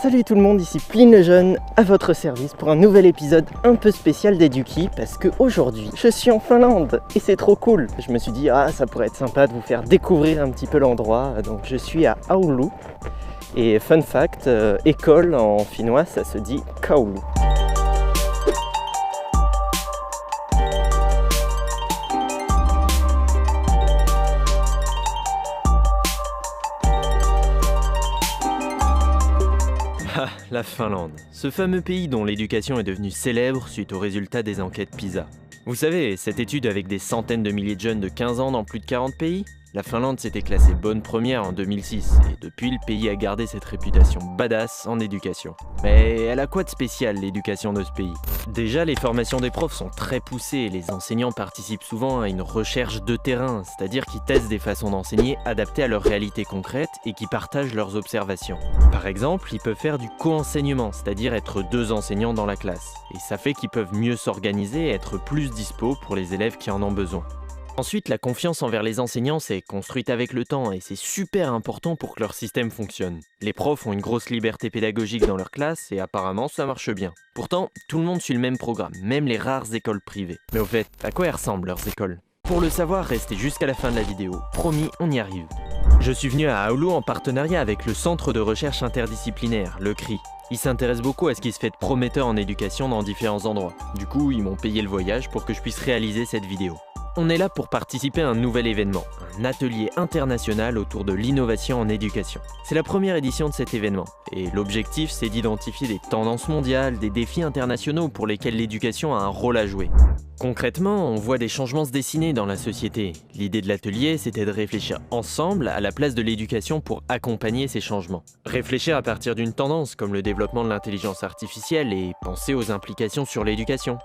Salut tout le monde, ici Pline le Jeune, à votre service pour un nouvel épisode un peu spécial d'Eduki, parce que aujourd'hui je suis en Finlande et c'est trop cool. Je me suis dit, ça pourrait être sympa de vous faire découvrir un petit peu l'endroit, donc je suis à Oulu. Et fun fact, école en finnois ça se dit Kaulu. Ah, la Finlande, ce fameux pays dont l'éducation est devenue célèbre suite aux résultats des enquêtes PISA. Vous savez, cette étude avec des centaines de milliers de jeunes de 15 ans dans plus de 40 pays? La Finlande s'était classée bonne première en 2006, et depuis le pays a gardé cette réputation badass en éducation. Mais elle a quoi de spécial l'éducation de ce pays? Déjà, les formations des profs sont très poussées et les enseignants participent souvent à une recherche de terrain, c'est-à-dire qu'ils testent des façons d'enseigner adaptées à leur réalité concrète et qui partagent leurs observations. Par exemple, ils peuvent faire du co-enseignement, c'est-à-dire être deux enseignants dans la classe, et ça fait qu'ils peuvent mieux s'organiser et être plus dispo pour les élèves qui en ont besoin. Ensuite, la confiance envers les enseignants s'est construite avec le temps et c'est super important pour que leur système fonctionne. Les profs ont une grosse liberté pédagogique dans leur classe et apparemment ça marche bien. Pourtant, tout le monde suit le même programme, même les rares écoles privées. Mais au fait, à quoi elles ressemblent leurs écoles? Pour le savoir, restez jusqu'à la fin de la vidéo. Promis, on y arrive. Je suis venu à Oulu en partenariat avec le Centre de recherche interdisciplinaire, le CRI. Ils s'intéressent beaucoup à ce qui se fait de prometteur en éducation dans différents endroits. Du coup, ils m'ont payé le voyage pour que je puisse réaliser cette vidéo. On est là pour participer à un nouvel événement, un atelier international autour de l'innovation en éducation. C'est la première édition de cet événement, et l'objectif c'est d'identifier des tendances mondiales, des défis internationaux pour lesquels l'éducation a un rôle à jouer. Concrètement, on voit des changements se dessiner dans la société. L'idée de l'atelier, c'était de réfléchir ensemble à la place de l'éducation pour accompagner ces changements. Réfléchir à partir d'une tendance comme le développement de l'intelligence artificielle et penser aux implications sur l'éducation.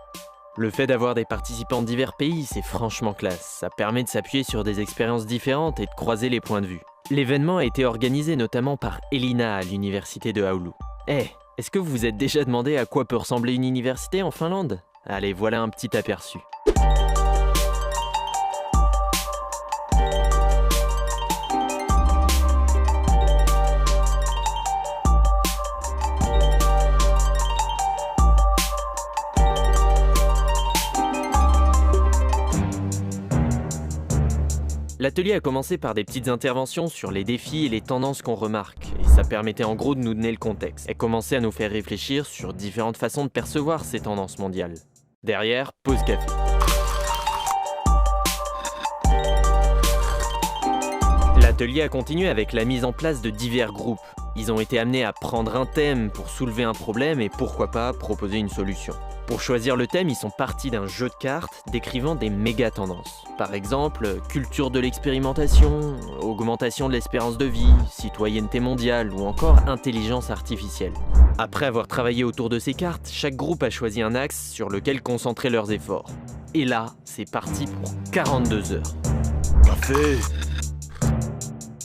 Le fait d'avoir des participants de divers pays, c'est franchement classe. Ça permet de s'appuyer sur des expériences différentes et de croiser les points de vue. L'événement a été organisé notamment par Elina à l'université de Oulu. Est-ce que vous vous êtes déjà demandé à quoi peut ressembler une université en Finlande? Allez, voilà un petit aperçu. L'atelier a commencé par des petites interventions sur les défis et les tendances qu'on remarque, et ça permettait en gros de nous donner le contexte, et commencer à nous faire réfléchir sur différentes façons de percevoir ces tendances mondiales. Derrière, pause café. L'atelier a continué avec la mise en place de divers groupes. Ils ont été amenés à prendre un thème pour soulever un problème et pourquoi pas proposer une solution. Pour choisir le thème, ils sont partis d'un jeu de cartes décrivant des méga tendances. Par exemple, culture de l'expérimentation, augmentation de l'espérance de vie, citoyenneté mondiale ou encore intelligence artificielle. Après avoir travaillé autour de ces cartes, chaque groupe a choisi un axe sur lequel concentrer leurs efforts. Et là, c'est parti pour 42 heures. Parfait!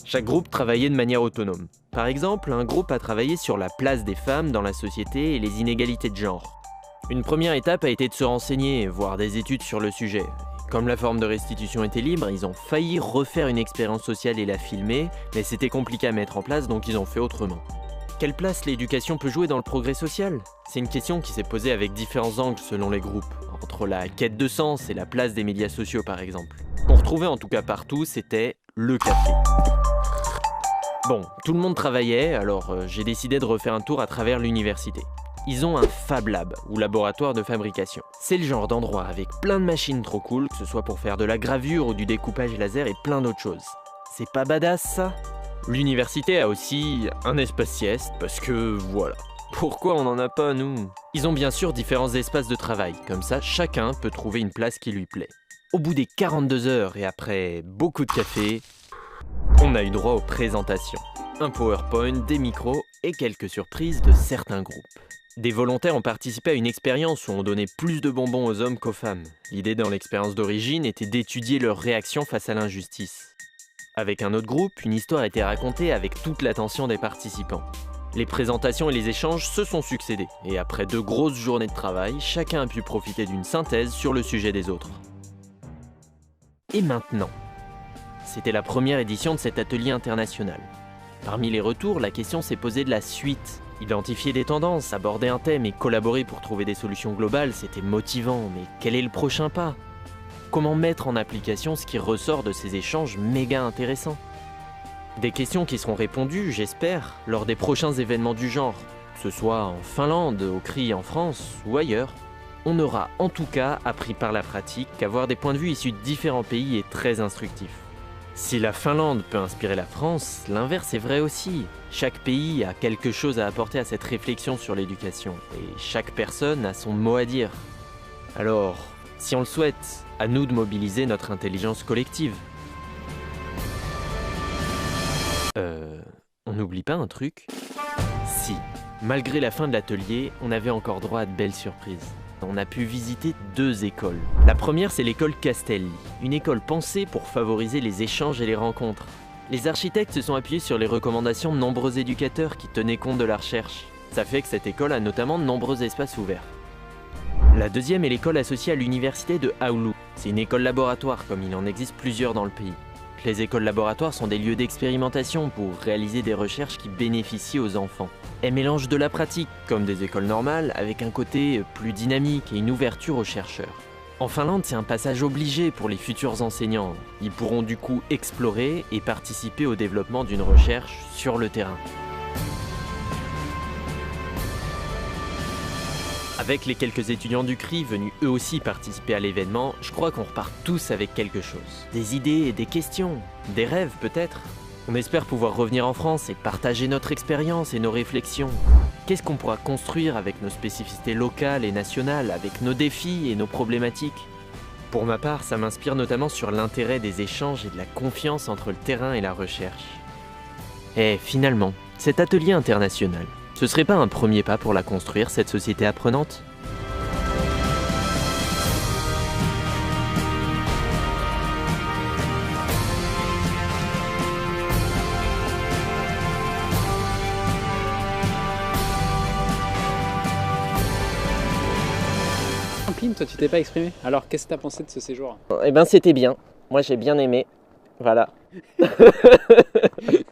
Chaque groupe travaillait de manière autonome. Par exemple, un groupe a travaillé sur la place des femmes dans la société et les inégalités de genre. Une première étape a été de se renseigner, voir des études sur le sujet. Comme la forme de restitution était libre, ils ont failli refaire une expérience sociale et la filmer, mais c'était compliqué à mettre en place donc ils ont fait autrement. Quelle place l'éducation peut jouer dans le progrès social? C'est une question qui s'est posée avec différents angles selon les groupes, entre la quête de sens et la place des médias sociaux par exemple. Ce qu'on retrouvait en tout cas partout, c'était le café. Bon, tout le monde travaillait, alors j'ai décidé de refaire un tour à travers l'université. Ils ont un Fab Lab, ou laboratoire de fabrication. C'est le genre d'endroit avec plein de machines trop cool, que ce soit pour faire de la gravure ou du découpage laser et plein d'autres choses. C'est pas badass ça? L'université a aussi un espace sieste, parce que voilà. Pourquoi on n'en a pas nous? Ils ont bien sûr différents espaces de travail, comme ça chacun peut trouver une place qui lui plaît. Au bout des 42 heures et après beaucoup de café, on a eu droit aux présentations. Un PowerPoint, des micros et quelques surprises de certains groupes. Des volontaires ont participé à une expérience où on donnait plus de bonbons aux hommes qu'aux femmes. L'idée dans l'expérience d'origine était d'étudier leur réaction face à l'injustice. Avec un autre groupe, une histoire a été racontée avec toute l'attention des participants. Les présentations et les échanges se sont succédés, et après 2 grosses journées de travail, chacun a pu profiter d'une synthèse sur le sujet des autres. Et maintenant, c'était la première édition de cet atelier international. Parmi les retours, la question s'est posée de la suite. Identifier des tendances, aborder un thème et collaborer pour trouver des solutions globales, c'était motivant, mais quel est le prochain pas? Comment mettre en application ce qui ressort de ces échanges méga intéressants? Des questions qui seront répondues, j'espère, lors des prochains événements du genre, que ce soit en Finlande, au CRI en France ou ailleurs. On aura en tout cas appris par la pratique qu'avoir des points de vue issus de différents pays est très instructif. Si la Finlande peut inspirer la France, l'inverse est vrai aussi. Chaque pays a quelque chose à apporter à cette réflexion sur l'éducation, et chaque personne a son mot à dire. Alors, si on le souhaite, à nous de mobiliser notre intelligence collective. On n'oublie pas un truc? Si, malgré la fin de l'atelier, on avait encore droit à de belles surprises. On a pu visiter 2 écoles. La première, c'est l'école Castelli, une école pensée pour favoriser les échanges et les rencontres. Les architectes se sont appuyés sur les recommandations de nombreux éducateurs qui tenaient compte de la recherche. Ça fait que cette école a notamment de nombreux espaces ouverts. La deuxième est l'école associée à l'université de Oulu. C'est une école laboratoire, comme il en existe plusieurs dans le pays. Les écoles laboratoires sont des lieux d'expérimentation pour réaliser des recherches qui bénéficient aux enfants. Elles mélangent de la pratique, comme des écoles normales, avec un côté plus dynamique et une ouverture aux chercheurs. En Finlande, c'est un passage obligé pour les futurs enseignants. Ils pourront du coup explorer et participer au développement d'une recherche sur le terrain. Avec les quelques étudiants du CRI venus eux aussi participer à l'événement, je crois qu'on repart tous avec quelque chose. Des idées et des questions, des rêves peut-être. On espère pouvoir revenir en France et partager notre expérience et nos réflexions. Qu'est-ce qu'on pourra construire avec nos spécificités locales et nationales, avec nos défis et nos problématiques? Pour ma part, ça m'inspire notamment sur l'intérêt des échanges et de la confiance entre le terrain et la recherche. Et finalement, cet atelier international, ce serait pas un premier pas pour la construire, cette société apprenante? Pim, toi tu t'es pas exprimé. Alors qu'est-ce que t'as pensé de ce séjour? Eh ben c'était bien, moi j'ai bien aimé, voilà.